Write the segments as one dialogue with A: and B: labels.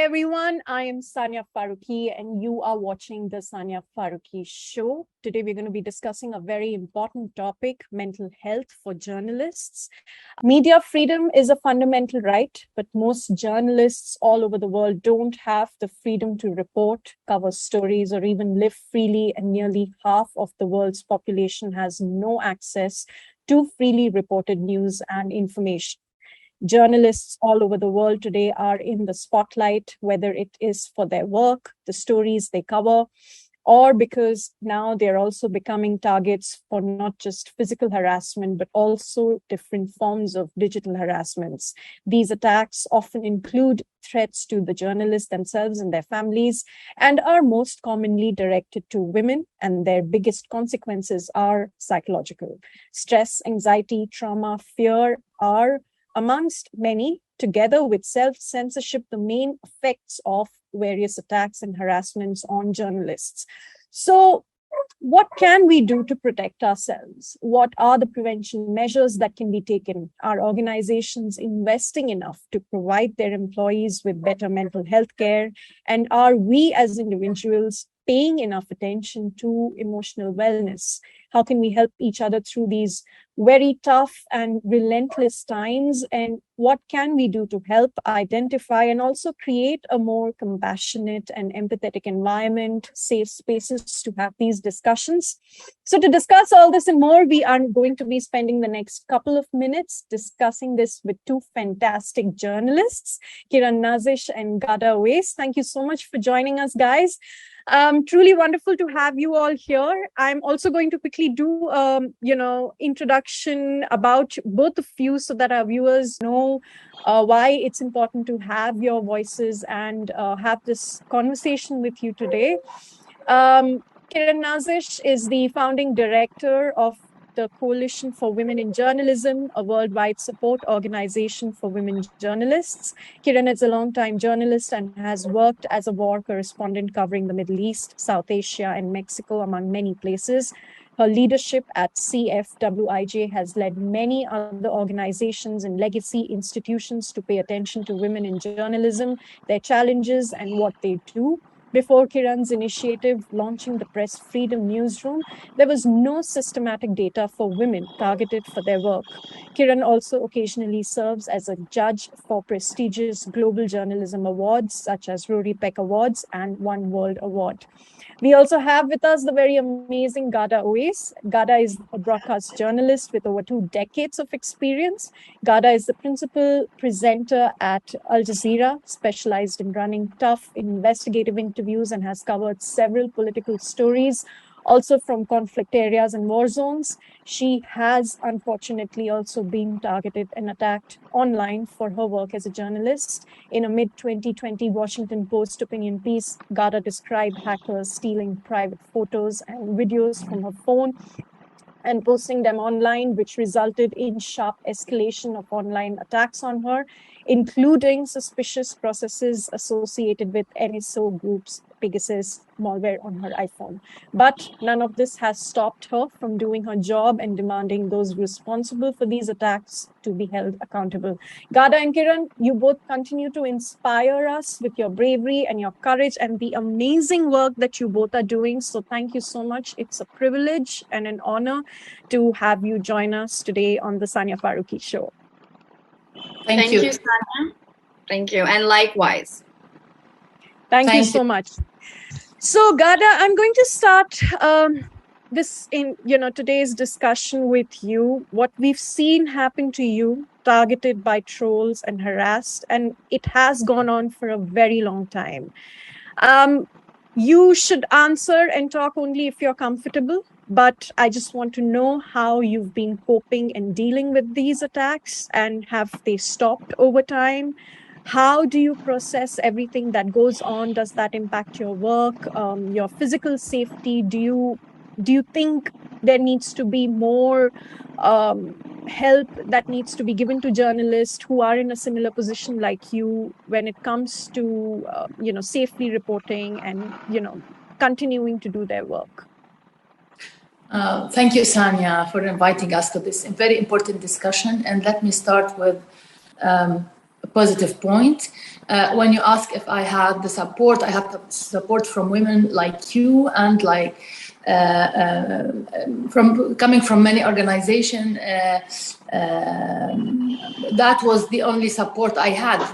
A: Hi everyone, I am Sania Farooqui and you are watching the Sania Farooqui Show. Today we're going to be discussing a very important topic, mental health for journalists. Media freedom is a fundamental right, but most journalists all over the world don't have the freedom to report, cover stories, or even live freely, and nearly half of the world's population has no access to freely reported news and information. Journalists all over the world today are in the spotlight, whether it is for their work, the stories they cover, or because now they're also becoming targets for not just physical harassment, but also different forms of digital harassments. These attacks often include threats to the journalists themselves and their families, and are most commonly directed to women, and their biggest consequences are psychological. Stress, anxiety, trauma, fear are amongst many, together with self-censorship, the main effects of various attacks and harassments on journalists. So what can we do to protect ourselves? What are the prevention measures that can be taken? Are organizations investing enough to provide their employees with better mental health care? And are we as individuals paying enough attention to emotional wellness? How can we help each other through these very tough and relentless times? And what can we do to help identify and also create a more compassionate and empathetic environment, safe spaces to have these discussions? So to discuss all this and more, we are going to be spending the next couple of minutes discussing this with two fantastic journalists, Kiran Nazish and Ghada Oueiss. Thank you so much for joining us, guys. Truly wonderful to have you all here. I'm also going to quickly do, introduction about both of you so that our viewers know why it's important to have your voices and have this conversation with you today. Kiran Nazish is the founding director of the Coalition for Women in Journalism, a worldwide support organization for women journalists. Kiran is a longtime journalist and has worked as a war correspondent covering the Middle East, South Asia, and Mexico, among many places. Her leadership at CFWIJ has led many other organizations and legacy institutions to pay attention to women in journalism, their challenges, and what they do. Before Kiran's initiative launching the Press Freedom Newsroom, there was no systematic data for women targeted for their work. Kiran also occasionally serves as a judge for prestigious global journalism awards such as Rory Peck Awards and One World Award. We also have with us the very amazing Ghada Oueiss. Ghada is a broadcast journalist with over 2 decades of experience. Ghada is the principal presenter at Al Jazeera, specialized in running tough investigative interviews, and has covered several political stories, also from conflict areas and war zones. She has unfortunately also been targeted and attacked online for her work as a journalist. In a mid-2020 Washington Post opinion piece, Ghada described hackers stealing private photos and videos from her phone and posting them online, which resulted in sharp escalation of online attacks on her, including suspicious processes associated with NSO groups, Pegasus malware on her iPhone. But none of this has stopped her from doing her job and demanding those responsible for these attacks to be held accountable. Ghada and Kiran, you both continue to inspire us with your bravery and your courage and the amazing work that you both are doing. So thank you so much. It's a privilege and an honor to have you join us today on the Sania Farooqui Show.
B: Thank you, Sania. Thank you, and likewise.
A: Thank you so much. So, Ghada, I'm going to start today's discussion with you. What we've seen happen to you, targeted by trolls and harassed, and it has gone on for a very long time. You should answer and talk only if you're comfortable, but I just want to know how you've been coping and dealing with these attacks, and have they stopped over time? How do you process everything that goes on? Does that impact your work, your physical safety? Do you think there needs to be more help that needs to be given to journalists who are in a similar position like you when it comes to safely reporting and continuing to do their work?
C: Thank you, Sania, for inviting us to this very important discussion. And let me start with positive point. When you ask if I had the support, I have the support from women like you and like coming from many organizations. That was the only support I had,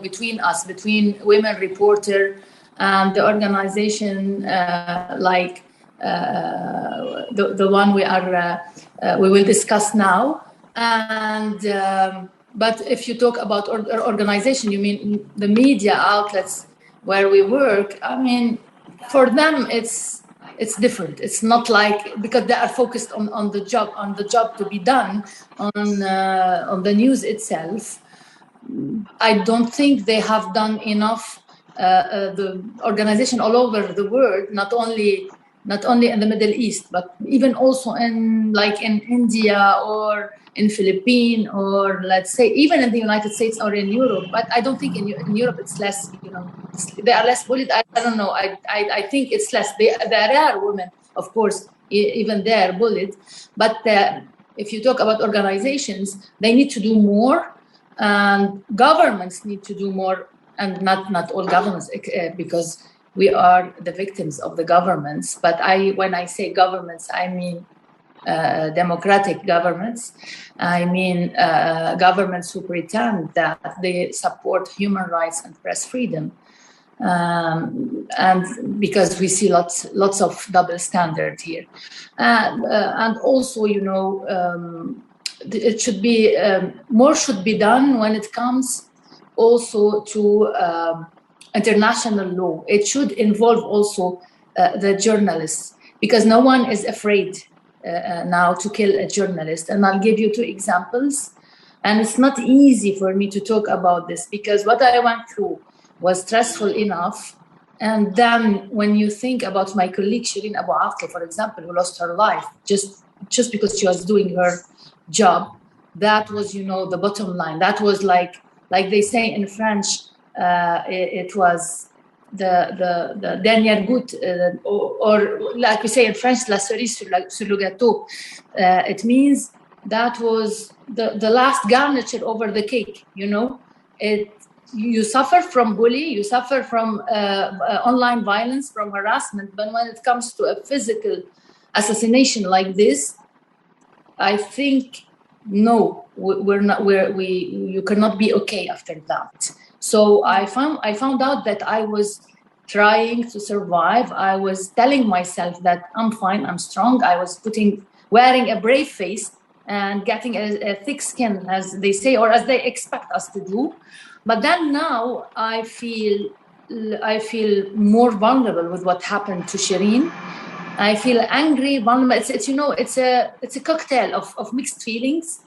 C: between us, between women reporter and the organization, the one we will discuss now. And but if you talk about organization, you mean the media outlets where we work. I mean, for them it's different. It's not like, because they are focused on the job to be done, on the news itself. I don't think they have done enough. The organization all over the world, not only in the Middle East, but even also in India or in Philippines, or let's say even in the United States or in Europe. But I don't think in Europe it's less, they are less bullied. I don't know. I think it's less. There are women, of course, even they are bullied. But if you talk about organizations, they need to do more, and governments need to do more, and not all governments, because we are the victims of the governments. But when I say governments, I mean democratic governments. I mean governments who pretend that they support human rights and press freedom, and because we see lots of double standard here, and also it should be more should be done when it comes also to international law. It should involve also the journalists, because no one is afraid now to kill a journalist. And I'll give you 2 examples. And it's not easy for me to talk about this, because what I went through was stressful enough. And then when you think about my colleague Shireen Abu Akleh, for example, who lost her life just because she was doing her job, that was, the bottom line. That was like they say in French, it was the dernière goutte, or like we say in French, la cerise sur le gâteau. It means that was the last garniture over the cake. You suffer from bullying, you suffer from online violence, from harassment, but when it comes to a physical assassination like this, I think no, you cannot be okay after that. So I found out that I was trying to survive. I was telling myself that I'm fine, I'm strong. I was wearing a brave face and getting a thick skin, as they say, or as they expect us to do. But then now I feel more vulnerable with what happened to Shireen. I feel angry, vulnerable. It's a cocktail of mixed feelings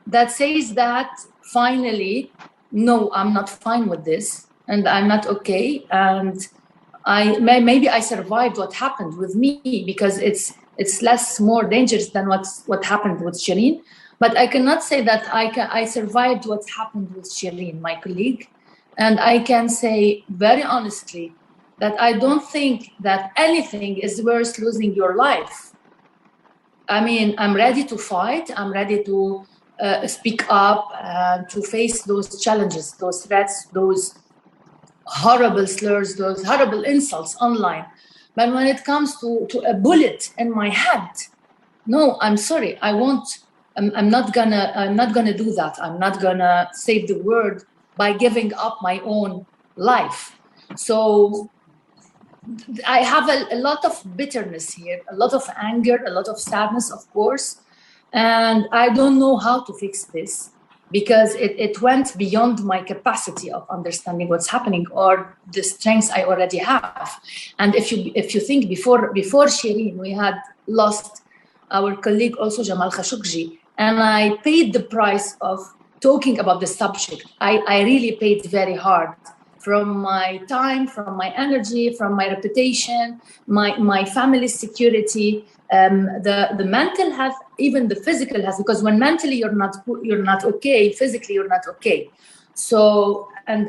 C: that says that finally, no, I'm not fine with this, and I'm not okay. And maybe I survived what happened with me, because it's more dangerous than what happened with Shireen. But I cannot say that I survived what happened with Shireen, my colleague. And I can say very honestly that I don't think that anything is worth losing your life. I mean, I'm ready to fight. I'm ready to speak up and to face those challenges, those threats, those horrible slurs, those horrible insults online. But when it comes to a bullet in my head, no, I'm sorry. I'm not gonna do that. I'm not gonna save the world by giving up my own life. So I have a lot of bitterness here, a lot of anger, a lot of sadness, of course. And I don't know how to fix this, because it went beyond my capacity of understanding what's happening or the strengths I already have. And if you think before Shireen, we had lost our colleague also, Jamal Khashoggi, and I paid the price of talking about the subject. I really paid very hard, from my time, from my energy, from my reputation, my family's security, the mental health, even the physical health, because when mentally you're not okay, physically you're not okay. So and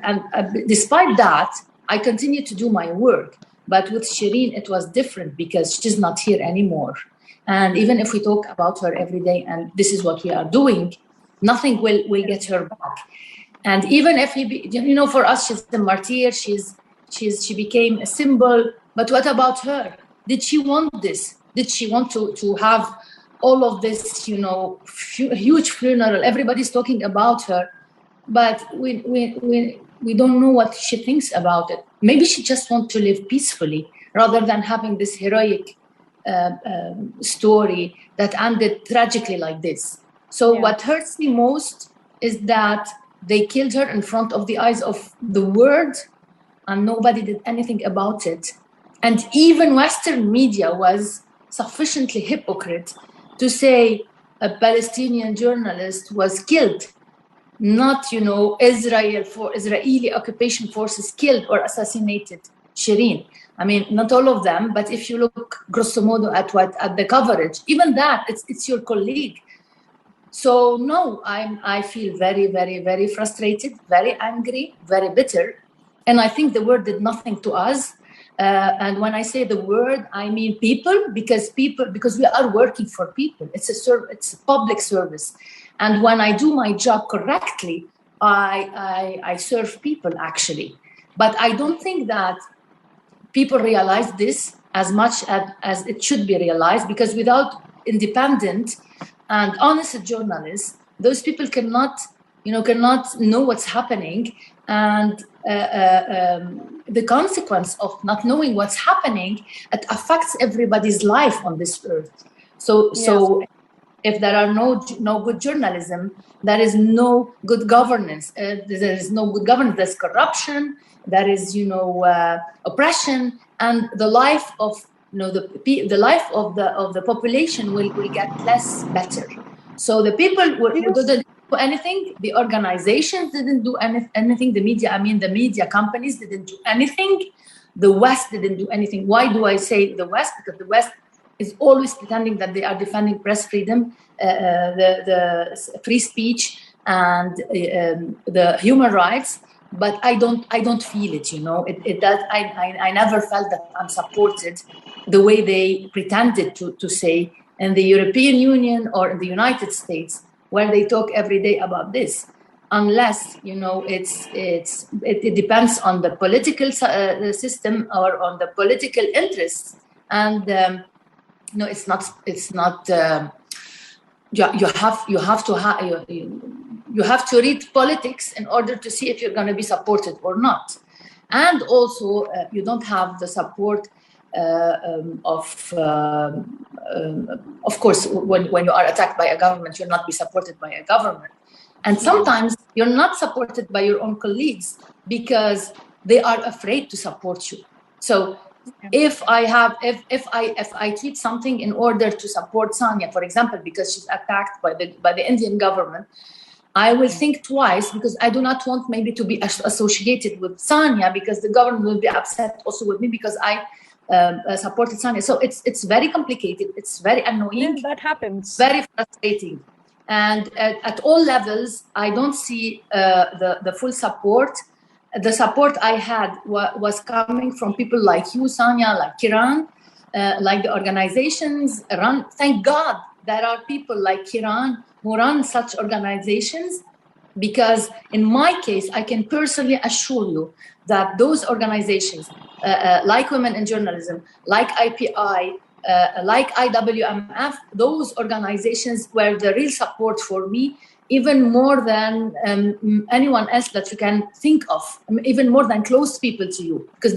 C: despite that, I continue to do my work. But with Shireen, it was different, because she's not here anymore. And even if we talk about her every day, and this is what we are doing, nothing will get her back. And even if for us, she's a martyr, she became a symbol. But what about her? Did she want this? Did she want to have all of this, huge funeral? Everybody's talking about her, but we don't know what she thinks about it. Maybe she just wants to live peacefully rather than having this heroic story that ended tragically like this. So what hurts me most is that they killed her in front of the eyes of the world, and nobody did anything about it. And even Western media was sufficiently hypocrite to say a Palestinian journalist was killed, not, Israeli occupation forces killed or assassinated Shireen. I mean, not all of them, but if you look grosso modo at the coverage, even that, it's your colleague. So no, I feel very, very, very frustrated, very angry, very bitter. And I think the word did nothing to us. And when I say the word, I mean people, because we are working for people. It's a public service. And when I do my job correctly, I serve people actually. But I don't think that people realize this as much as it should be realized, because without independent and honest journalists, those people cannot know what's happening. And the consequence of not knowing what's happening, it affects everybody's life on this earth. So if there are no good journalism, there is no good governance. There is no good governance. There's corruption. There is oppression, and the life of the life of the population will get less better. So the people who didn't do anything, the organizations didn't do anything, the media companies didn't do anything, the West didn't do anything. Why do I say the West? Because the West is always pretending that they are defending press freedom, the free speech, and the human rights. But I don't feel it. It does. I never felt that I'm supported the way they pretended to say in the European Union or in the United States, where they talk every day about this. Unless it depends on the political system or on the political interests, and it's not. You have to read politics in order to see if you're going to be supported or not. And also, you don't have the support of course, when you are attacked by a government, you'll not be supported by a government. And sometimes you're not supported by your own colleagues because they are afraid to support you. So if I tweet something in order to support Sania, for example, because she's attacked by the Indian government, I will think twice, because I do not want maybe to be associated with Sania, because the government will be upset also with me because I supported Sania. So it's very complicated. It's very annoying.
A: Yeah, that happens.
C: Very frustrating. And at all levels, I don't see the full support. The support I had was coming from people like you, Sania, like Kiran, like the organizations run. Thank God there are people like Kiran who run such organizations, because in my case, I can personally assure you that those organizations, like Women in Journalism, like IPI, like IWMF, those organizations were the real support for me, even more than anyone else that you can think of, even more than close people to you, because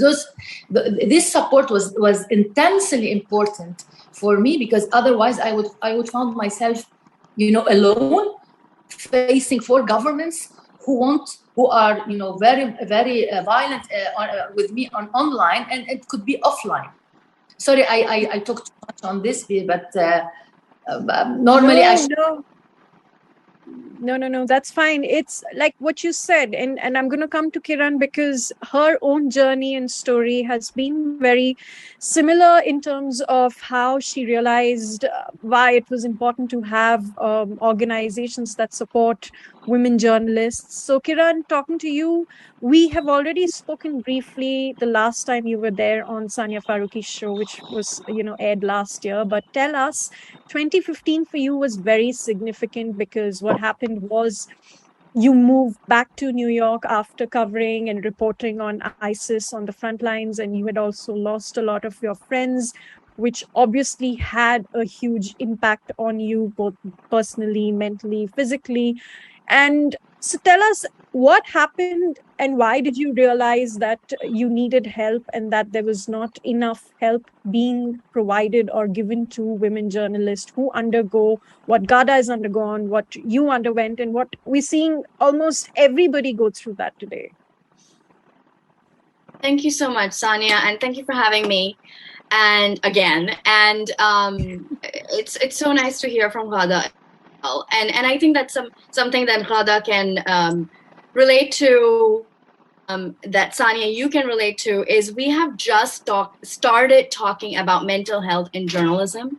C: this support was intensely important for me, because otherwise I would find myself, alone, facing 4 governments who are very, very violent with me online, and it could be offline. Sorry, I talked too much on this, but normally
A: No, that's fine. It's like what you said, and I'm going to come to Kiran, because her own journey and story has been very similar in terms of how she realized why it was important to have organizations that support women journalists. So Kiran, talking to you, we have already spoken briefly the last time you were there on Sania Farooqui Show, which was, aired last year. But tell us, 2015 for you was very significant, because what happened was you moved back to New York after covering and reporting on ISIS on the front lines, and you had also lost a lot of your friends, which obviously had a huge impact on you, both personally, mentally, physically. And so tell us what happened and why did you realize that you needed help and that there was not enough help being provided or given to women journalists who undergo what Ghada has undergone, what you underwent, and what we're seeing almost everybody go through that today?
B: Thank you so much, Sania, and thank you for having me. And again, and it's so nice to hear from Ghada. And I think that's something that Ghada can relate to, that Sania, you can relate to, is we have just started talking about mental health in journalism.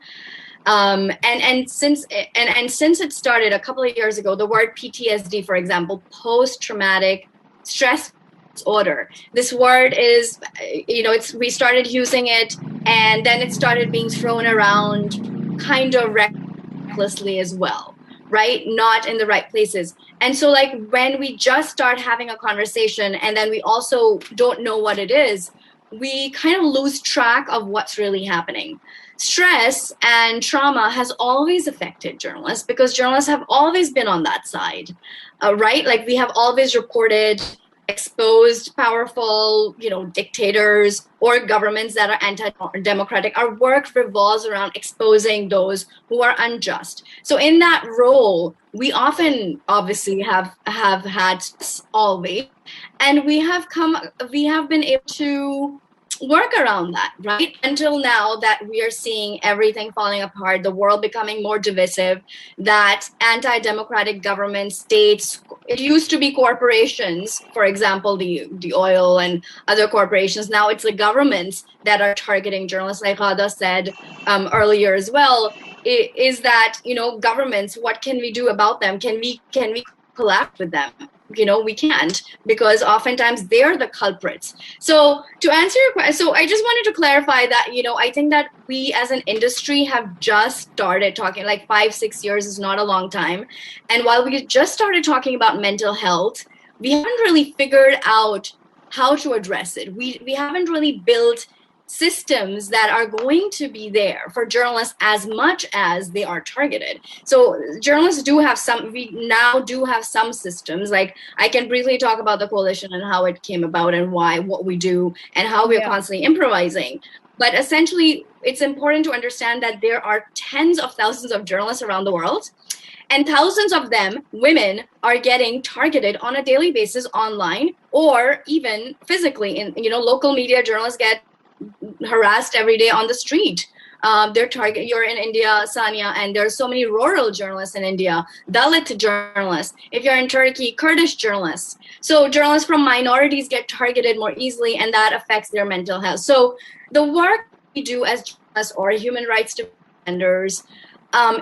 B: And since it started a couple of years ago, the word PTSD, for example, post-traumatic stress disorder, this word is, we started using it, and then it started being thrown around kind of recklessly as well, right? Not in the right places. And so like when we just start having a conversation and then we also don't know what it is, we kind of lose track of what's really happening. Stress and trauma has always affected journalists because journalists have always been on that side, right? Like we have always reported exposed powerful, dictators or governments that are anti-democratic. Our work revolves around exposing those who are unjust. So in that role, we often obviously have had always, and we have been able to work around that, right? Until now that we are seeing everything falling apart, the world becoming more divisive, that anti-democratic governments, states, it used to be corporations, for example, the oil and other corporations. Now it's the governments that are targeting journalists, like Ghada said earlier as well, is that, governments, what can we do about them? Can we collab with them? We can't, because oftentimes they're the culprits. So to answer your question, so I just wanted to clarify that, I think that we as an industry have just started talking, like 5-6 years is not a long time. And while we just started talking about mental health, we haven't really figured out how to address it. We haven't really built systems that are going to be there for journalists as much as they are targeted. So journalists we now do have some systems. Like I can briefly talk about the coalition and how it came about and what we do and how we're constantly improvising. But essentially, it's important to understand that there are tens of thousands of journalists around the world, and thousands of them, women, are getting targeted on a daily basis online or even physically. In local media journalists get harassed every day on the street. You're in India, Sania, and there are so many rural journalists in India, Dalit journalists. If you're in Turkey, Kurdish journalists. So journalists from minorities get targeted more easily, and that affects their mental health. So the work we do as journalists or human rights defenders,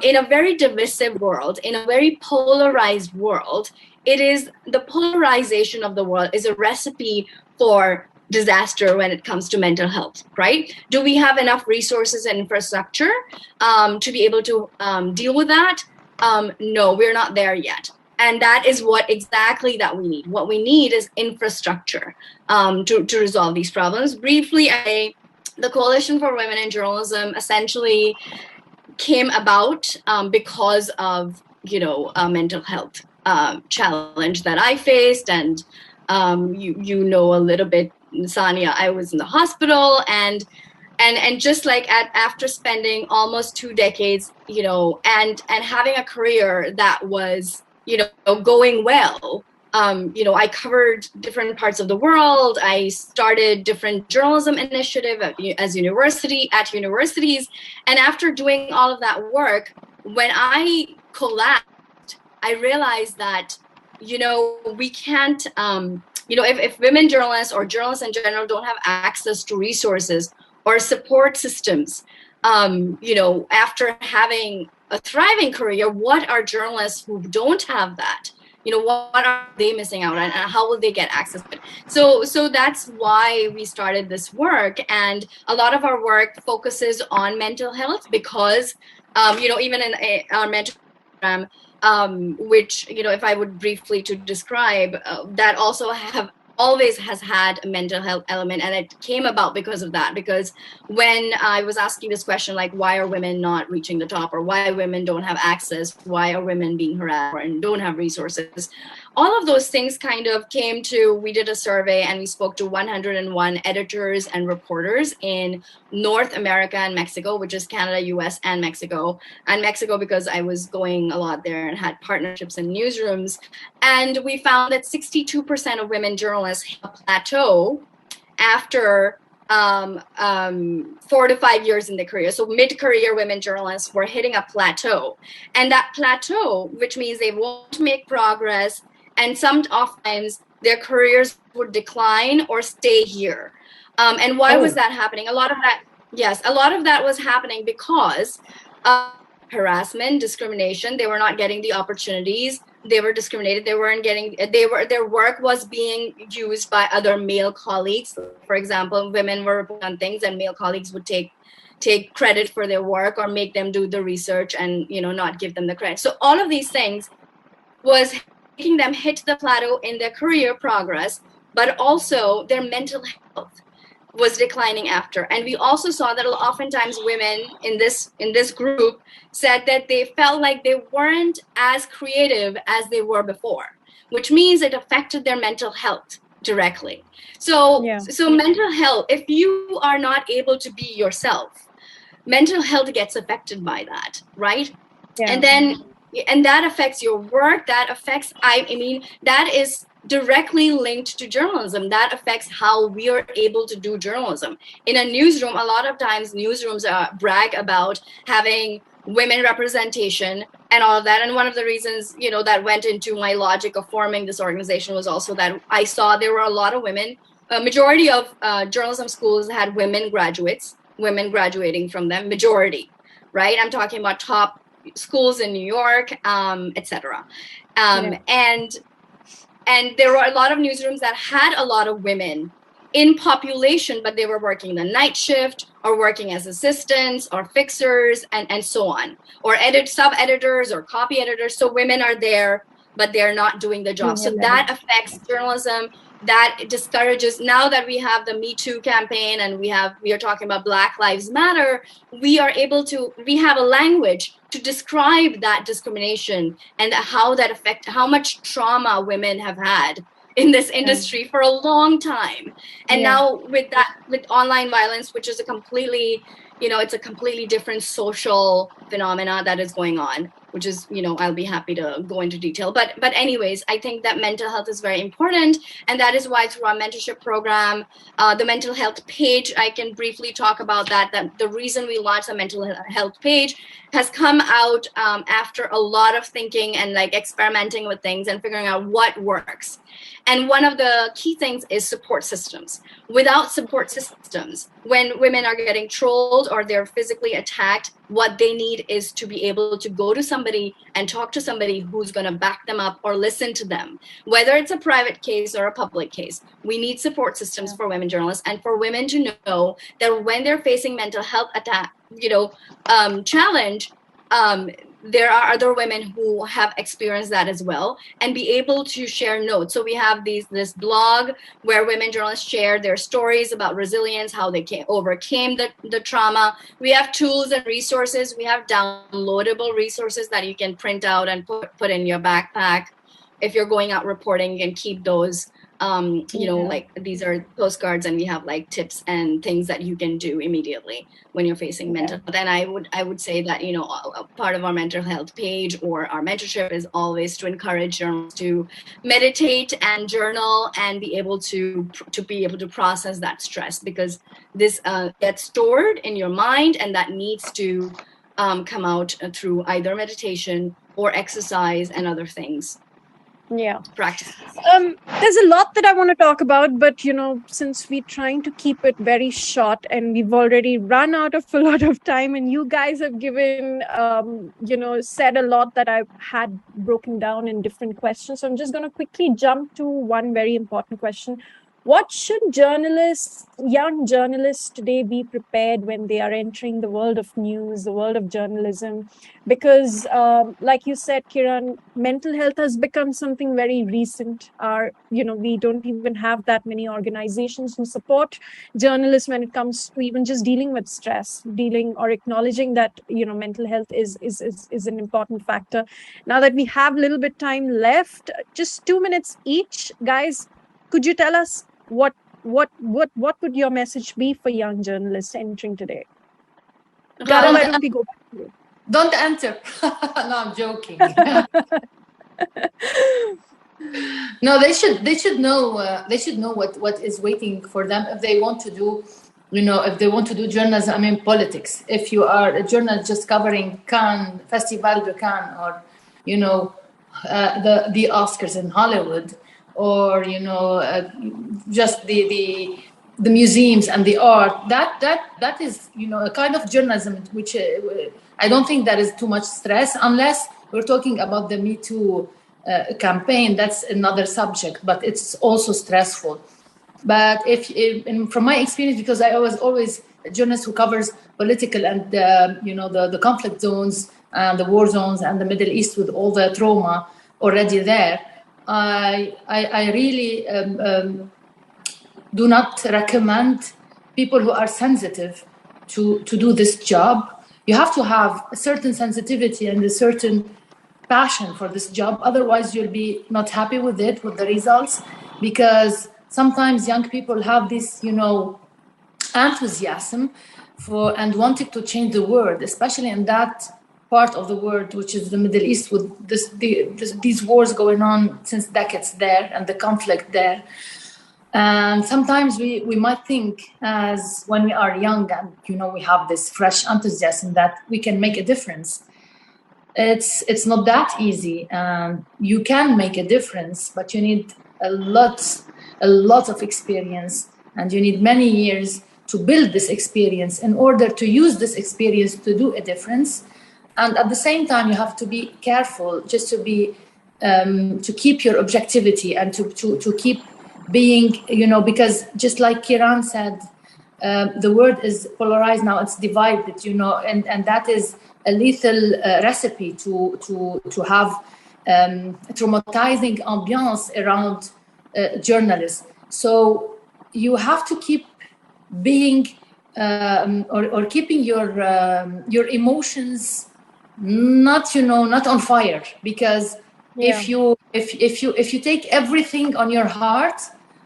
B: in a very divisive world, in a very polarized world, the polarization of the world is a recipe for disaster when it comes to mental health, right? Do we have enough resources and infrastructure to be able to deal with that? No, we're not there yet. And that is what exactly that we need. What we need is infrastructure to resolve these problems. Briefly, the Coalition for Women in Journalism essentially came about because of, a mental health challenge that I faced. And you know a little bit, Sania, I was in the hospital and just like after spending almost 2 decades, and having a career that was, going well, I covered different parts of the world. I started different journalism initiative at universities. And after doing all of that work, when I collapsed, I realized that, we can't, if women journalists or journalists in general don't have access to resources or support systems, after having a thriving career, what are journalists who don't have that? What are they missing out on, and how will they get access to it? So that's why we started this work. And a lot of our work focuses on mental health because, even in our mental program, which, if I would briefly to describe, that also always has had a mental health element, and it came about because of that. Because when I was asking this question, like, why are women not reaching the top, or why women don't have access, why are women being harassed and don't have resources, all of those things kind of came to, we did a survey and we spoke to 101 editors and reporters in North America and Mexico, which is Canada, US, and Mexico. And Mexico, because I was going a lot there and had partnerships in newsrooms. And we found that 62% of women journalists hit a plateau after 4 to 5 years in their career. So mid-career women journalists were hitting a plateau. And that plateau, which means they won't make progress, and oftentimes their careers would decline or stay here. And why was that happening? A lot of that was happening because harassment, discrimination. They were not getting the opportunities. They were discriminated. They weren't getting. Their work was being used by other male colleagues. For example, women were reporting on things, and male colleagues would take credit for their work or make them do the research and not give them the credit. So all of these things was making them hit the plateau in their career progress, but also their mental health was declining after. And we also saw that oftentimes women in this group said that they felt like they weren't as creative as they were before, which means it affected their mental health directly. So mental health, if you are not able to be yourself, mental health gets affected by that, right? And that affects your work. That affects, that is directly linked to journalism. That affects how we are able to do journalism. In a newsroom, a lot of times newsrooms brag about having women representation and all of that. And one of the reasons, that went into my logic of forming this organization was also that I saw there were a lot of women. A majority of journalism schools had women graduating from them, majority, right? I'm talking about top schools in New York, etc. And there were a lot of newsrooms that had a lot of women in population, but they were working the night shift or working as assistants or fixers and so on, or sub-editors or copy editors. So women are there, but they're not doing the job. So that affects journalism. That discourages. Now that we have the Me Too campaign and we are talking about Black Lives Matter, we have a language to describe that discrimination and how much trauma women have had in this industry for a long time. And now with online violence, which is a completely different social phenomena that is going on, which is, I'll be happy to go into detail. But anyways, I think that mental health is very important. And that is why through our mentorship program, the mental health page, I can briefly talk about that the reason we launched the mental health page has come out after a lot of thinking and experimenting with things and figuring out what works. And one of the key things is support systems. Without support systems, when women are getting trolled or they're physically attacked, what they need is to be able to go to somebody and talk to somebody who's going to back them up or listen to them, whether it's a private case or a public case. We need support systems for women journalists and for women to know that when they're facing mental health challenge, there are other women who have experienced that as well and be able to share notes. So we have this blog where women journalists share their stories about resilience, how they overcame the trauma. We have tools and resources. We have downloadable resources that you can print out and put in your backpack. If you're going out reporting, you can keep those. These are postcards, and we have tips and things that you can do immediately when you're facing mental health. And I would say that a part of our mental health page or our mentorship is always to encourage journalists to meditate and journal and be able to process that stress, because this gets stored in your mind and that needs to come out through either meditation or exercise and other things. Practice.
A: There's a lot that I want to talk about, but since we're trying to keep it very short and we've already run out of a lot of time, and you guys have given said a lot that I've had broken down in different questions, so I'm just going to quickly jump to one very important question. What should young journalists today be prepared when they are entering the world of news, the world of journalism? Because, like you said, Kiran, mental health has become something very recent. We don't even have that many organizations who support journalists when it comes to even just dealing with stress, dealing or acknowledging that mental health is an important factor. Now that we have a little bit time left, just 2 minutes each, guys. Could you tell us what would your message be for young journalists entering today? Ghada, why don't we go back to you?
C: Don't enter. No, I'm joking. No, they should know what is waiting for them if they want to do, if they want to do journalism. I mean, politics. If you are a journalist just covering Cannes, Festival de Cannes, or the Oscars in Hollywood, or just the museums and the art, that is a kind of journalism which I don't think that is too much stress, unless we're talking about the Me Too campaign. That's another subject, but it's also stressful. But from my experience, because I was always a journalist who covers political and the conflict zones and the war zones and the Middle East with all the trauma already there, I really do not recommend people who are sensitive to do this job. You have to have a certain sensitivity and a certain passion for this job. Otherwise, you'll be not happy with the results, because sometimes young people have this, enthusiasm and wanting to change the world, especially in that part of the world, which is the Middle East, with these wars going on since decades there and the conflict there. And sometimes we might think, as when we are young and we have this fresh enthusiasm, that we can make a difference. It's not that easy. You can make a difference, but you need a lot of experience, and you need many years to build this experience in order to use this experience to do a difference. And at the same time, you have to be careful just to keep your objectivity and to keep being, because just like Kiran said, the world is polarized now, it's divided, and that is a lethal recipe to have traumatizing ambiance around journalists. So you have to keep being or keeping your emotions not on fire, because if you take everything on your heart,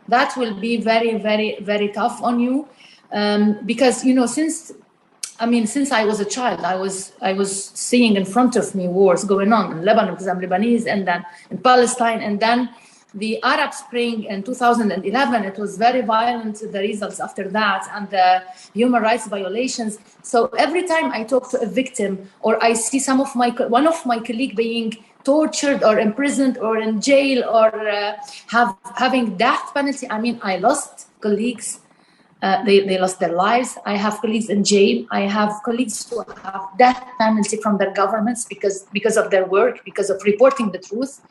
C: that will be very, very, very tough on you, because since I was a child, I was seeing in front of me wars going on in Lebanon, because I'm Lebanese, and then in Palestine, and then the Arab Spring in 2011. It was very violent, the results after that, and the human rights violations. So every time I talk to a victim, or I see one of my colleagues being tortured or imprisoned or in jail or having death penalty, I lost colleagues. They lost their lives. I have colleagues in jail. I have colleagues who have death penalty from their governments because of their work, because of reporting the truth.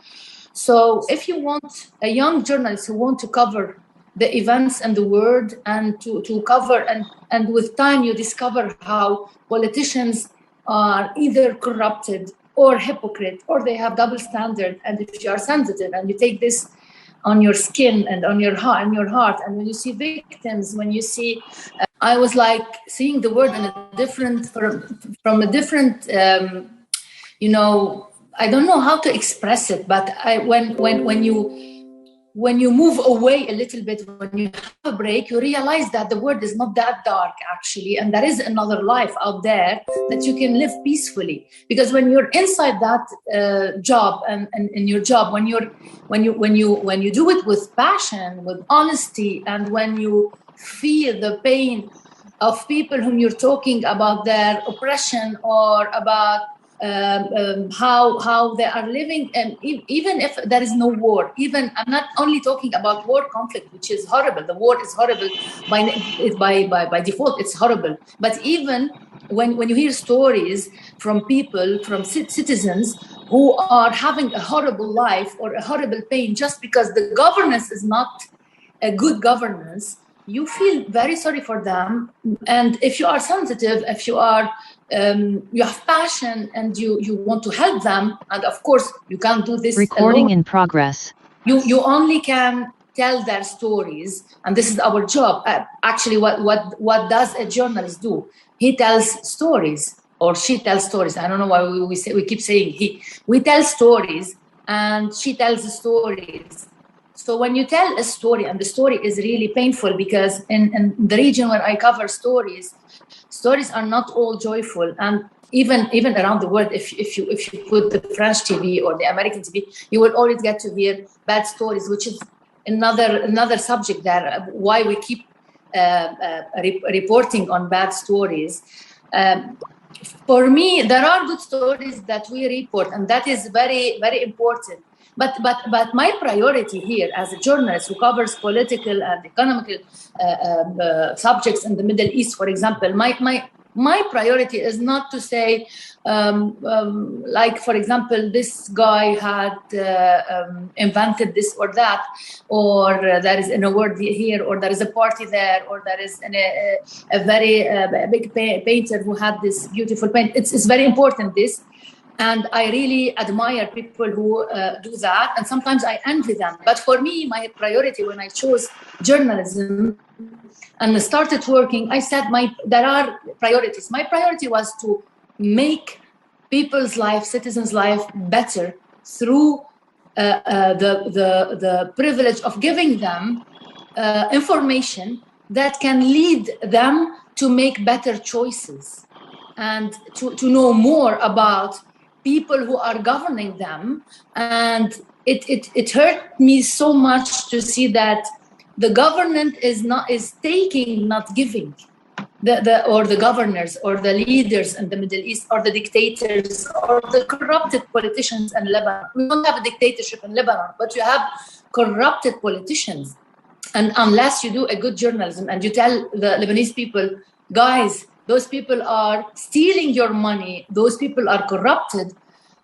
C: So if you want a young journalist who want to cover the events and the world, and to cover, and with time you discover how politicians are either corrupted or hypocrite, or they have double standard, and if you are sensitive and you take this on your skin and on your heart, and when you see victims, when you see, I was like seeing the world in from a different, I don't know how to express it, but when you move away a little bit, when you have a break, you realize that the world is not that dark actually, and there is another life out there that you can live peacefully. Because when you're inside that job and in your job, when you do it with passion, with honesty, and when you feel the pain of people whom you're talking about their oppression, or about how they are living, and even if there is no war, even I'm not only talking about war conflict, which is horrible. The war is horrible by default, it's horrible. But even when you hear stories from people, from citizens who are having a horrible life or a horrible pain just because the governance is not a good governance, you feel very sorry for them. And if you are sensitive, if you are you have passion and you want to help them, and of course you can't do this
D: Recording
C: alone.
D: in progress.
C: You only can tell their stories, and this is our job. Actually, what does a journalist do? He tells stories, or she tells stories. I don't know why we keep saying he. We tell stories, and she tells stories. So when you tell a story, and the story is really painful, because in the region where I cover stories are not all joyful. And even around the world, if you put the French TV or the American TV, you will always get to hear bad stories, which is another subject there. Why we keep reporting on bad stories. For me, there are good stories that we report, and that is very, very important. But my priority here as a journalist who covers political and economical subjects in the Middle East, for example, my priority is not to say, like, for example, this guy had invented this or that, or there is an award here, or there is a party there, or there is a very big painter who had this beautiful paint. It's very important, this. And I really admire people who do that. And sometimes I envy them. But for me, my priority when I chose journalism and started working, I said there are priorities. My priority was to make people's life, citizens' life better through the privilege of giving them information that can lead them to make better choices and to know more about people who are governing them. And it hurt me so much to see that the government is taking, not giving. The governors or the leaders in the Middle East, or the dictators or the corrupted politicians in Lebanon. We don't have a dictatorship in Lebanon, but you have corrupted politicians. And unless you do a good journalism and you tell the Lebanese people, guys, those people are stealing your money, those people are corrupted,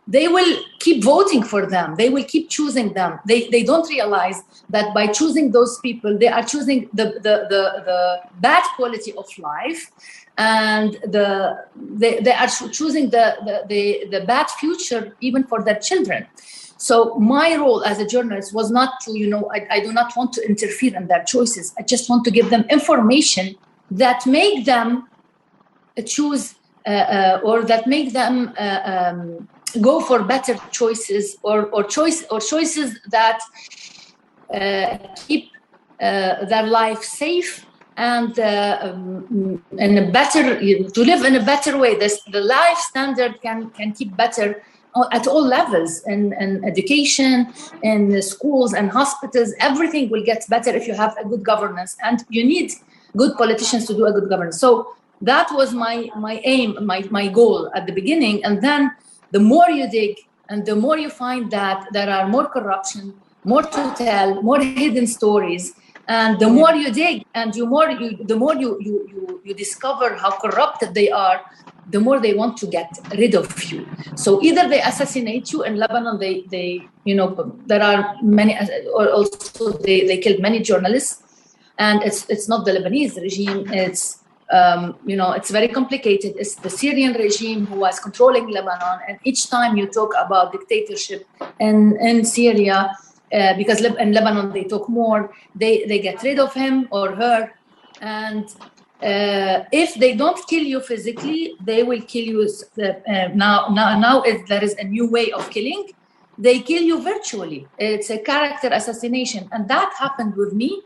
C: they will keep voting for them. They will keep choosing them. They don't realize that by choosing those people, they are choosing the bad quality of life, and they are choosing the bad future even for their children. So my role as a journalist was not to, I do not want to interfere in their choices. I just want to give them information that make them choose or that make them go for better choices or choices that keep their life safe and in a better, to live in a better way. The life standard can keep better at all levels, in education, in schools and hospitals. Everything will get better if you have a good governance, and you need good politicians to do a good governance. So that was my aim, my goal at the beginning. And then the more you dig and the more you find that there are more corruption, more to tell, more hidden stories, and the more you dig and the more you discover how corrupted they are, the more they want to get rid of you. So either they assassinate you. In Lebanon, they there are many, or also they killed many journalists. And it's not the Lebanese regime. It's it's very complicated. It's the Syrian regime who was controlling Lebanon. And each time you talk about dictatorship in Syria, because in Lebanon they talk more, they get rid of him or her. And if they don't kill you physically, they will kill you. Now there is a new way of killing. They kill you virtually. It's a character assassination. And that happened with me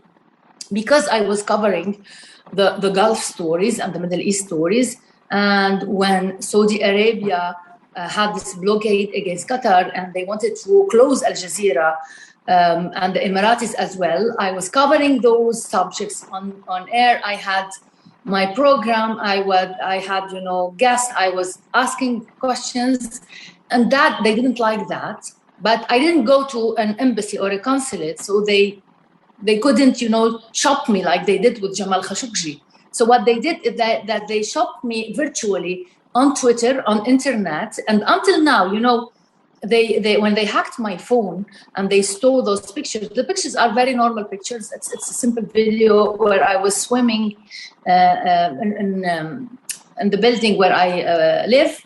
C: because I was covering the Gulf stories and the Middle East stories. And when Saudi Arabia had this blockade against Qatar and they wanted to close Al Jazeera, and the Emiratis as well, I was covering those subjects on air. I had my program, I had guests, I was asking questions, and that they didn't like that. But I didn't go to an embassy or a consulate, so they couldn't shop me like they did with Jamal Khashoggi. So what they did is that they shopped me virtually on Twitter, on internet. And until now, they when they hacked my phone and they stole those pictures. The pictures are very normal pictures. It's a simple video where I was swimming in the building where I live.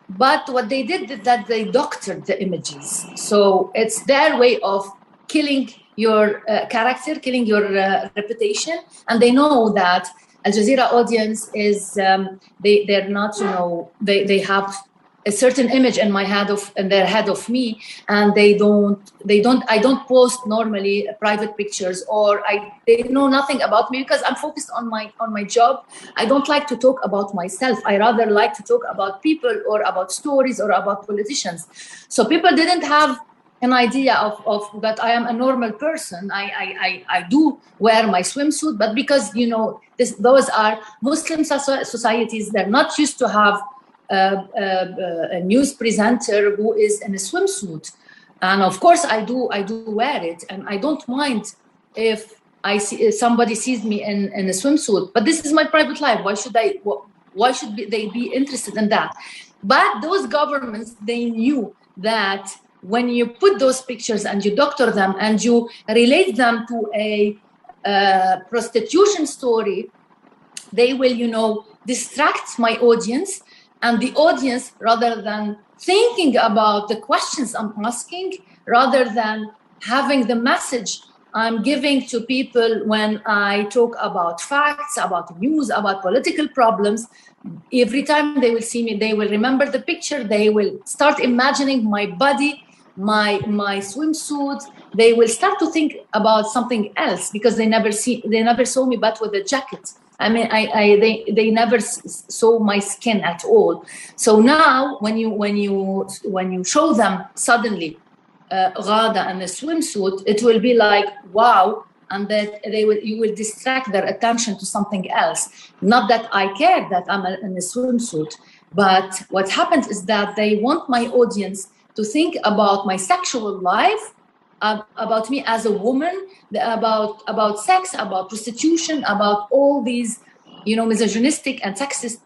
C: But what they did is that they doctored the images. So it's their way of killing your character, killing your reputation. And they know that Al Jazeera audience is, they're not, they have a certain image in their head of me, and I don't post normally private pictures, or they know nothing about me because I'm focused on my job. I don't like to talk about myself. I rather like to talk about people or about stories or about politicians. So people didn't have an idea of that I am a normal person. I do wear my swimsuit, but because those are Muslim societies, they're not used to have a news presenter who is in a swimsuit. And of course I do wear it, and I don't mind if somebody sees me in a swimsuit, but this is my private life. Why should they be interested in that? But those governments, they knew that when you put those pictures and you doctor them and you relate them to a prostitution story, they will distract my audience. And the audience, rather than thinking about the questions I'm asking, rather than having the message I'm giving to people when I talk about facts, about news, about political problems, every time they will see me, they will remember the picture, they will start imagining my body, my swimsuit. They will start to think about something else because they never saw me but with a jacket. I mean, they never saw my skin at all. So now, when you show them suddenly Ghada in a swimsuit, it will be like wow, and that you will distract their attention to something else. Not that I care that I'm in a swimsuit, but what happens is that they want my audience to think about my sexual life, about me as a woman, about sex, about prostitution, about all these, misogynistic and sexist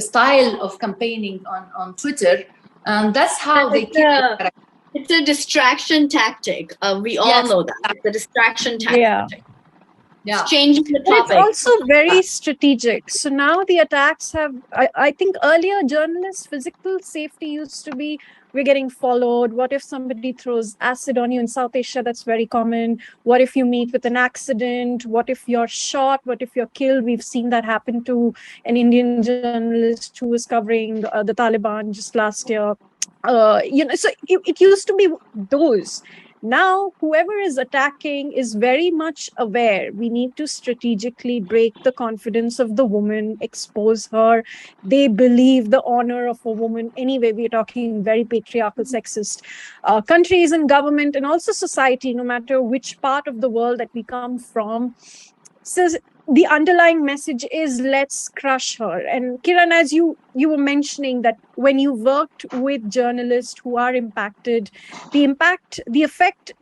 C: style of campaigning on Twitter, and that's how they kill.
B: It's a distraction tactic. We all know that. It's a distraction tactic.
C: Yeah.
B: It's changing the topic.
A: It's also very strategic. So now the attacks have, I think earlier journalists' physical safety used to be, we're getting followed. What if somebody throws acid on you in South Asia? That's very common. What if you meet with an accident? What if you're shot? What if you're killed? We've seen that happen to an Indian journalist who was covering the Taliban just last year. So it used to be those. Now, whoever is attacking is very much aware. We need to strategically break the confidence of the woman, expose her. They believe the honor of a woman. Anyway, we're talking very patriarchal, sexist countries and government, and also society, no matter which part of the world that we come from. So the underlying message is let's crush her. And Kiran, as you were mentioning that when you worked with journalists who are impacted, the effect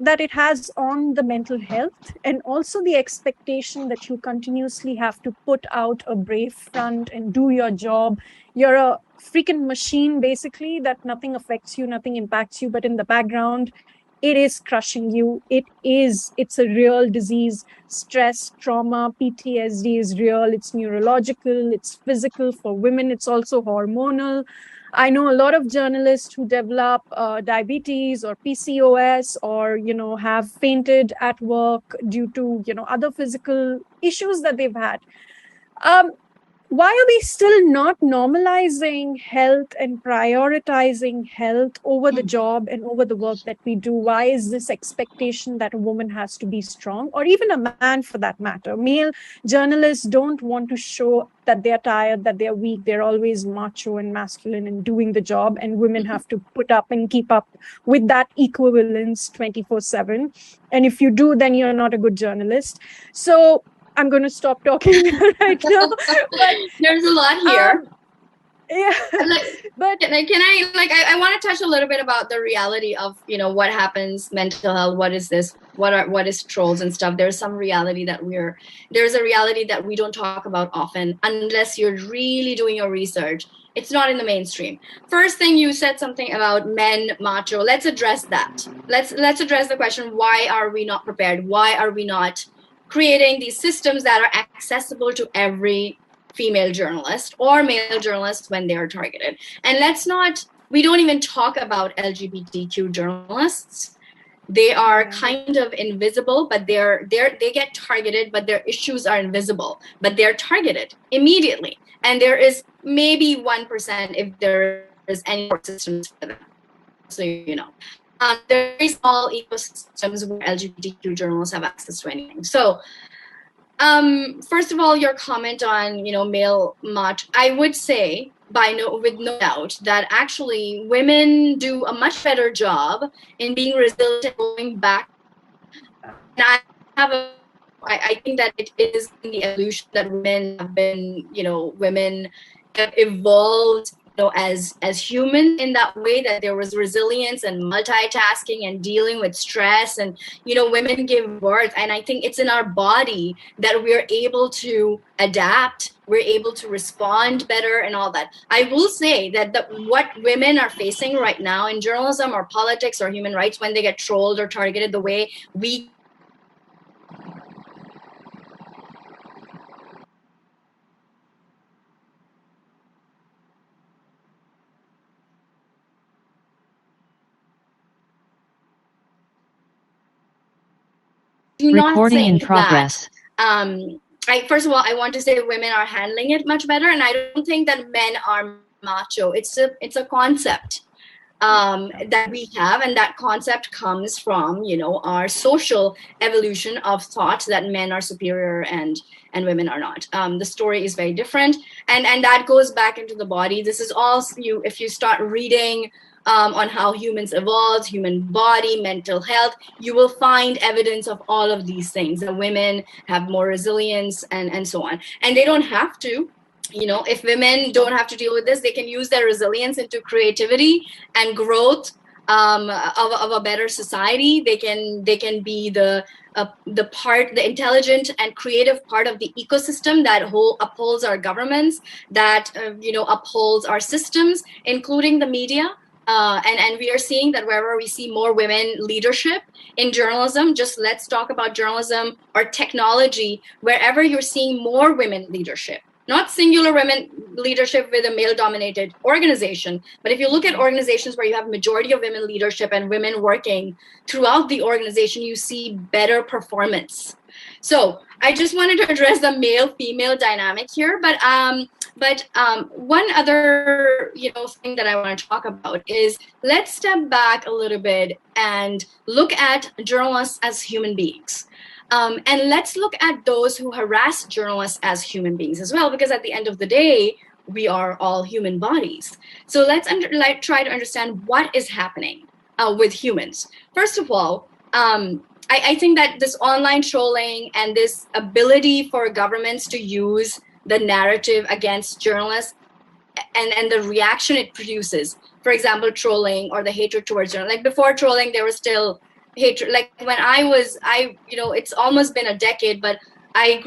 A: that it has on the mental health, and also the expectation that you continuously have to put out a brave front and do your job. You're a freaking machine, basically, that nothing affects you, nothing impacts you, but in the background, it is crushing you. It's a real disease. Stress, trauma, PTSD is real. It's neurological, it's physical. For women, it's also hormonal. I know a lot of journalists who develop diabetes or PCOS or, have fainted at work due to, other physical issues that they've had. Why are we still not normalizing health and prioritizing health over the job and over the work that we do? Why is this expectation that a woman has to be strong, or even a man for that matter? Male journalists don't want to show that they're tired, that they're weak. They're always macho and masculine and doing the job, and women have to put up and keep up with that equivalence 24/7. And if you do, then you're not a good journalist. So I'm going to stop talking right now. But
B: there's a lot here.
A: But
B: can I want to touch a little bit about the reality of what happens, mental health. What is this? What is trolls and stuff? There's a reality that we don't talk about often unless you're really doing your research. It's not in the mainstream. First thing, you said something about men macho. Let's address that. Let's address the question, why are we not prepared? Why are we not creating these systems that are accessible to every female journalist or male journalist when they are targeted? And we don't even talk about LGBTQ journalists. They are kind of invisible, but they get targeted, but their issues are invisible, but they're targeted immediately. And there is maybe 1% if there is any support systems for them. So, you know, there are very small ecosystems where LGBTQ journalists have access to anything. So, first of all, your comment on, you know, male macho, I would say with no doubt that actually women do a much better job in being resilient and going back. And I think that it is in the evolution that women have been, you know, women have evolved, you know, as humans in that way, that there was resilience and multitasking and dealing with stress, and, you know, women give birth, and I think it's in our body that we're able to adapt, we're able to respond better and all that. I will say that what women are facing right now in journalism or politics or human rights, when they get trolled or targeted, the way we do not
D: Recording in
B: think
D: progress.
B: that, first of all, I want to say women are handling it much better, and I don't think that men are macho. It's a concept that we have, and that concept comes from, you know, our social evolution of thought that men are superior and women are not. The story is very different, and that goes back into the body. This is all if you start reading on how humans evolved, human body, mental health, you will find evidence of all of these things. The women have more resilience and so on. And they don't have to. You know, if women don't have to deal with this, they can use their resilience into creativity and growth of a better society. They can be the intelligent and creative part of the ecosystem that upholds our governments, that you know, upholds our systems, including the media. And we are seeing that wherever we see more women leadership in journalism, just let's talk about journalism or technology, wherever you're seeing more women leadership, not singular women leadership with a male-dominated organization, but if you look at organizations where you have majority of women leadership and women working throughout the organization, you see better performance. So I just wanted to address the male-female dynamic here, but one other, you know, thing that I want to talk about is, let's step back a little bit and look at journalists as human beings. And let's look at those who harass journalists as human beings as well, because at the end of the day, we are all human bodies. So let's try to understand what is happening with humans. First of all, I think that this online trolling and this ability for governments to use the narrative against journalists and the reaction it produces, for example, trolling or the hatred towards journalists. Like before trolling, there was still hatred. Like when you know, it's almost been a decade, but I'm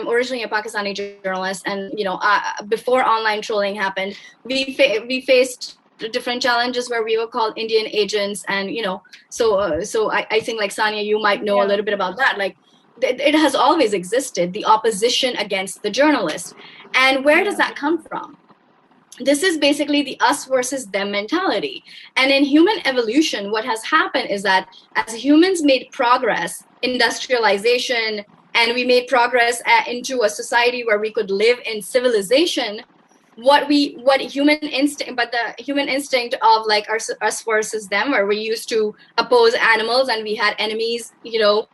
B: originally a Pakistani journalist, and you know, before online trolling happened, we faced different challenges where we were called Indian agents, and you know, so I think, like, Sania, you might know a little bit about that. Like, it has always existed, the opposition against the journalist. And where does that come from? This is basically the us versus them mentality. And in human evolution, what has happened is that as humans made progress, industrialization, and we made progress into a society where we could live in civilization, the human instinct of like us versus them, where we used to oppose animals and we had enemies, you know,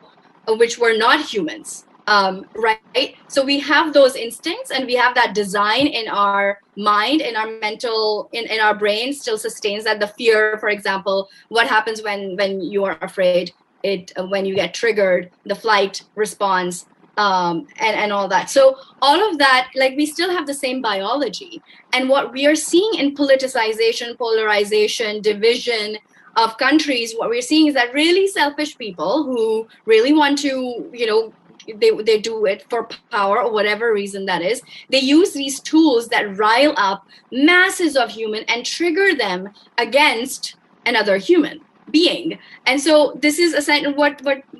B: which were not humans, right? So we have those instincts, and we have that design in our mind, in our mental, in our brain, still sustains that. The fear, for example, what happens when you are afraid, when you get triggered, the flight response, and all that. So all of that, like, we still have the same biology. And what we are seeing in politicization, polarization, division of countries, what we're seeing is that really selfish people who really want to, you know, they do it for power or whatever reason that is. They use these tools that rile up masses of human and trigger them against another human being. And so this is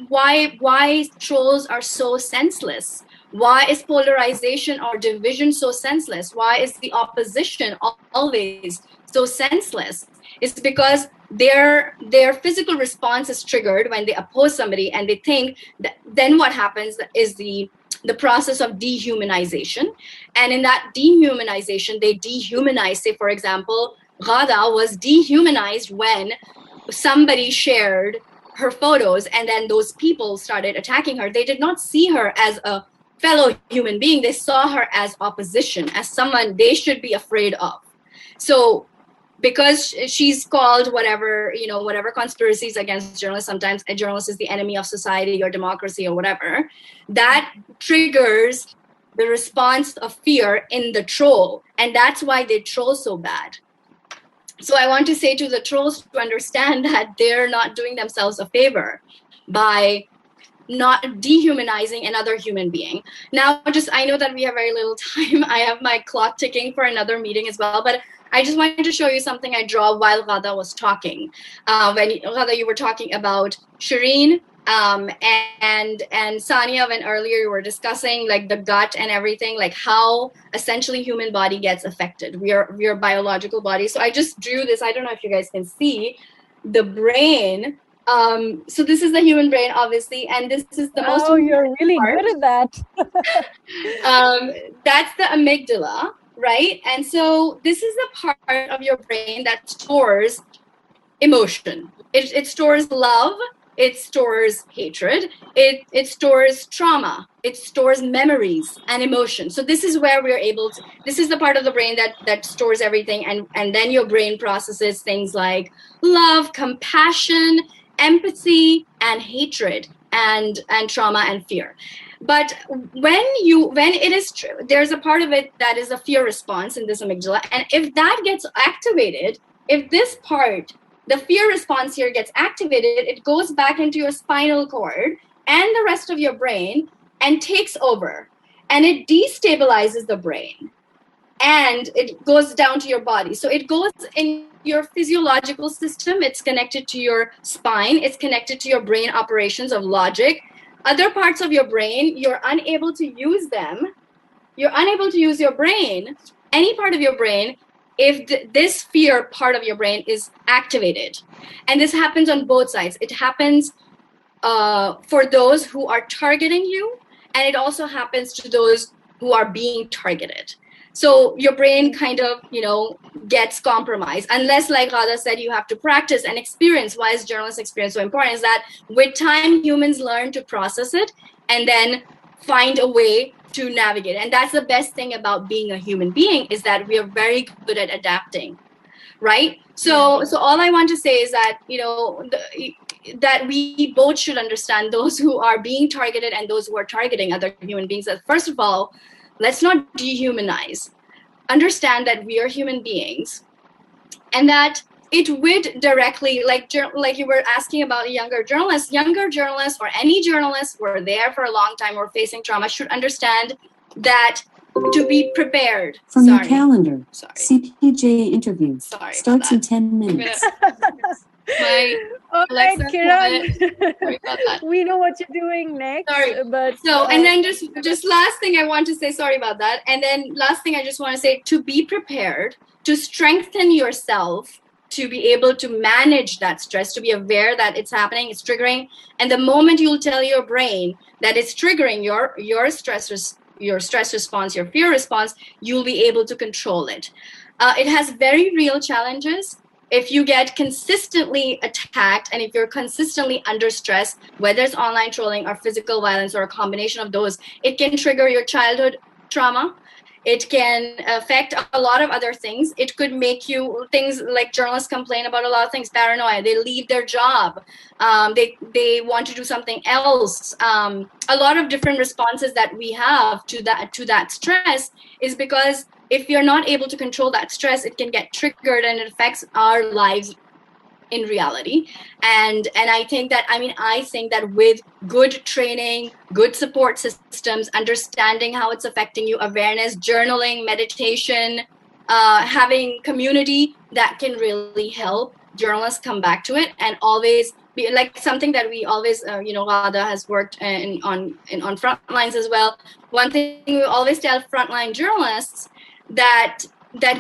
B: why trolls are so senseless. Why is polarization or division so senseless? Why is the opposition always so senseless? It's because their physical response is triggered when they oppose somebody, and they think that then what happens is the process of dehumanization. And in that dehumanization, they dehumanize, say, for example, Ghada was dehumanized when somebody shared her photos, and then those people started attacking her. They did not see her as a fellow human being. They saw her as opposition, as someone they should be afraid of. So because she's called whatever conspiracies against journalists, sometimes a journalist is the enemy of society or democracy or whatever, that triggers the response of fear in the troll. And that's why they troll so bad. So I want to say to the trolls to understand that they're not doing themselves a favor by not dehumanizing another human being. Now, I know that we have very little time. I have my clock ticking for another meeting as well, but I just wanted to show you something I draw while Ghada was talking. When Ghada, you were talking about Shireen and Sania, when earlier you were discussing like the gut and everything, like how essentially human body gets affected. We are biological bodies. So I just drew this. I don't know if you guys can see the brain. So this is the human brain, obviously, and this is the most.
A: Oh, you're really good at that.
B: That's the amygdala, right? And so this is the part of your brain that stores emotion. It stores love. It stores hatred. It stores trauma. It stores memories and emotion. So this is where we're able to. This is the part of the brain that stores everything, and then your brain processes things like love, compassion, empathy, and hatred, and trauma and fear. But when it is true, there's a part of it that is a fear response in this amygdala, and if that gets activated, if this part, the fear response here, gets activated, it goes back into your spinal cord and the rest of your brain and takes over, and it destabilizes the brain, and it goes down to your body. So it goes in your physiological system. It's connected to your spine. It's connected to your brain operations of logic. Other parts of your brain, you're unable to use them. You're unable to use your brain, any part of your brain, if this fear part of your brain is activated. And this happens on both sides. It happens for those who are targeting you, and it also happens to those who are being targeted. So your brain kind of, gets compromised. Unless, like Ghada said, you have to practice and experience. Why is journalist experience so important? Is that with time, humans learn to process it and then find a way to navigate. And that's the best thing about being a human being, is that we are very good at adapting, right? So all I want to say is that, that we both should understand, those who are being targeted and those who are targeting other human beings, that first of all, let's not dehumanize. Understand that we are human beings, and that it would directly, like you were asking about younger journalists or any journalists who are there for a long time or facing trauma should understand that to be prepared.
D: From your calendar, CPJ interview starts in 10 minutes.
A: All right, Kiran. Sorry about that. We know what you're doing next.
B: Sorry.
A: But
B: and then just last thing I want to say, sorry about that. And then last thing I just want to say, to be prepared, to strengthen yourself, to be able to manage that stress, to be aware that it's happening, it's triggering. And the moment you'll tell your brain that it's triggering your stress response, your fear response, you'll be able to control it. It has very real challenges. If you get consistently attacked and if you're consistently under stress, whether it's online trolling or physical violence or a combination of those, it can trigger your childhood trauma. It can affect a lot of other things. It could make you, things like journalists complain about a lot of things, paranoia. They leave their job. They want to do something else. A lot of different responses that we have to that stress is because if you're not able to control that stress, it can get triggered and it affects our lives in reality. And I think that with good training, good support systems, understanding how it's affecting you, awareness, journaling, meditation, having community, that can really help journalists come back to it, and always be like something that we always, Ghada has worked on front lines as well. One thing we always tell frontline journalists, that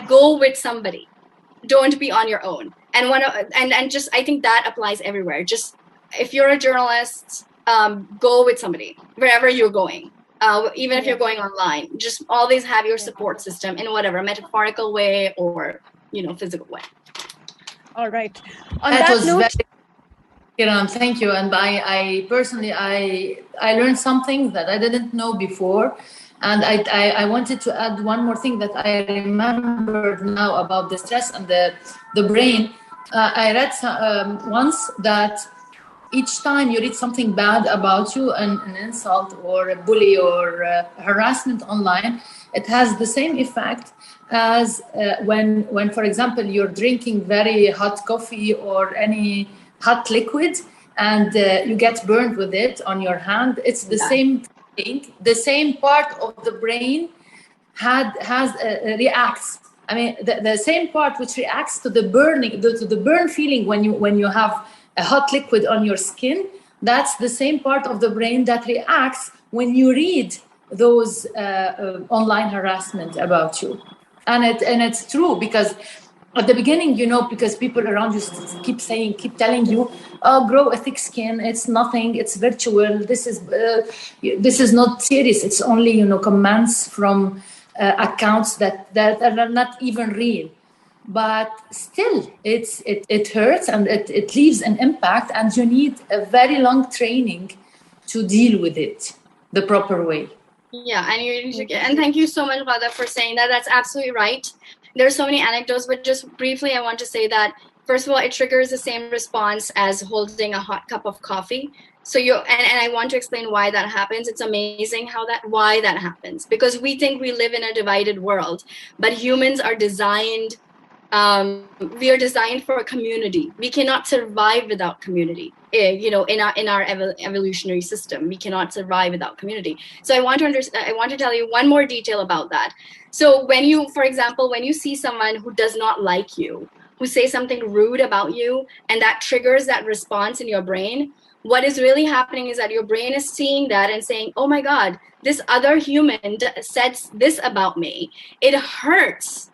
B: go with somebody, don't be on your own. And just, I think that applies everywhere. Just, if you're a journalist, go with somebody wherever you're going. Even if you're going online, just always have your support system in whatever metaphorical way or, physical way.
A: All right. On that note,
C: Kiran, thank you. And I personally, I learned something that I didn't know before. And I wanted to add one more thing that I remembered now about the stress and the brain. I read once that each time you read something bad about you, an insult or a bully or harassment online, it has the same effect as when, for example, you're drinking very hot coffee or any hot liquid and you get burned with it on your hand. It's the same thing. The same part of the brain reacts. I mean, the same part which reacts to the burning, to the burn feeling when you have a hot liquid on your skin, that's the same part of the brain that reacts when you read those online harassment about you. And it's true, because at the beginning, because people around you keep telling you, oh, grow a thick skin, it's nothing, it's virtual, this is not serious, it's only, comments from accounts that are not even real. But still, it hurts and it leaves an impact, and you need a very long training to deal with it the proper way.
B: Yeah, and thank you so much, Ghada, for saying that. That's absolutely right. There's so many anecdotes, but just briefly, I want to say that, first of all, it triggers the same response as holding a hot cup of coffee. So and I want to explain why that happens. It's amazing why that happens, because we think we live in a divided world, but humans are designed. We are designed for a community. We cannot survive without community. In our evolutionary system, we cannot survive without community. So I want to tell you one more detail about that. So for example, when you see someone who does not like you, who says something rude about you, and that triggers that response in your brain, what is really happening is that your brain is seeing that and saying, oh my God, this other human said this about me. It hurts.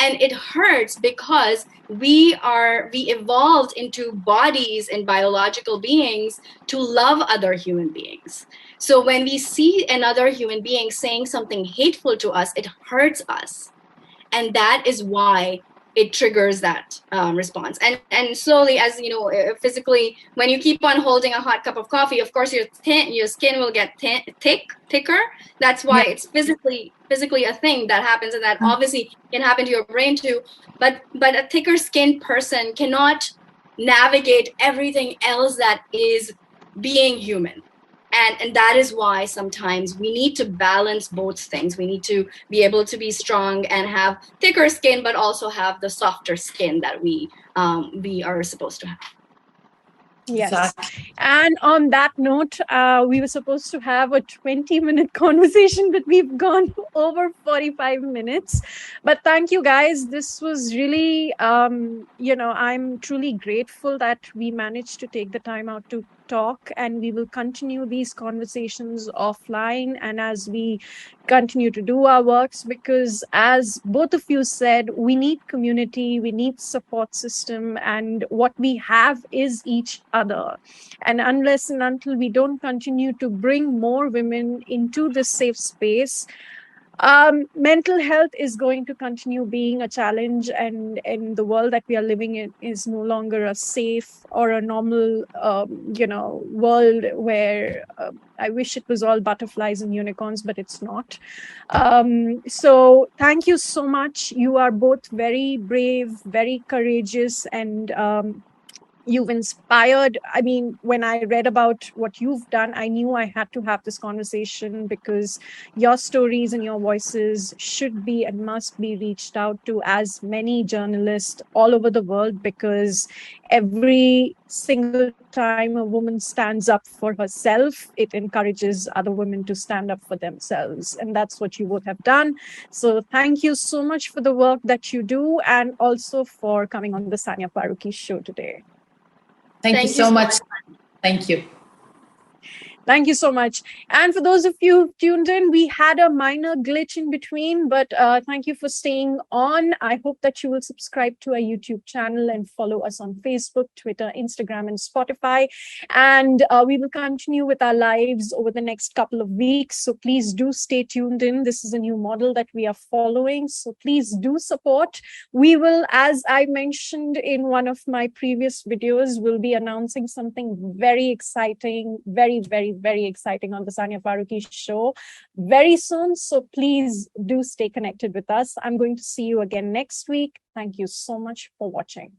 B: And it hurts because we evolved into bodies and biological beings to love other human beings. So when we see another human being saying something hateful to us, it hurts us. And that is why it triggers that response. And slowly, as physically, when you keep on holding a hot cup of coffee, of course your skin will get thicker. That's why it's physically a thing that happens, and that obviously can happen to your brain too. But a thicker skinned person cannot navigate everything else that is being human. And that is why sometimes we need to balance both things. We need to be able to be strong and have thicker skin, but also have the softer skin that we are supposed to have.
A: Yes. Exactly. And on that note, we were supposed to have a 20-minute conversation, but we've gone over 45 minutes. But thank you, guys. This was really, I'm truly grateful that we managed to take the time out to talk, and we will continue these conversations offline and as we continue to do our works, because as both of you said, we need community, we need support system, and what we have is each other. And unless and until we don't continue to bring more women into this safe space, mental health is going to continue being a challenge, and in the world that we are living in is no longer a safe or a normal, world where I wish it was all butterflies and unicorns, but it's not. So thank you so much. You are both very brave, very courageous, and You've inspired. I mean, when I read about what you've done, I knew I had to have this conversation because your stories and your voices should be and must be reached out to as many journalists all over the world, because every single time a woman stands up for herself, it encourages other women to stand up for themselves. And that's what you both have done. So thank you so much for the work that you do, and also for coming on the Sania Farooqui Show today.
C: Thank you so much. Thank you.
A: Thank you so much. And for those of you who tuned in, we had a minor glitch in between, but thank you for staying on. I hope that you will subscribe to our YouTube channel and follow us on Facebook, Twitter, Instagram, and Spotify. And we will continue with our lives over the next couple of weeks. So please do stay tuned in. This is a new model that we are following. So please do support. We will, as I mentioned in one of my previous videos, will be announcing something very exciting, very, very, very exciting on the Sania Farooqui Show very soon. So please do stay connected with us. I'm going to see you again next week. Thank you so much for watching.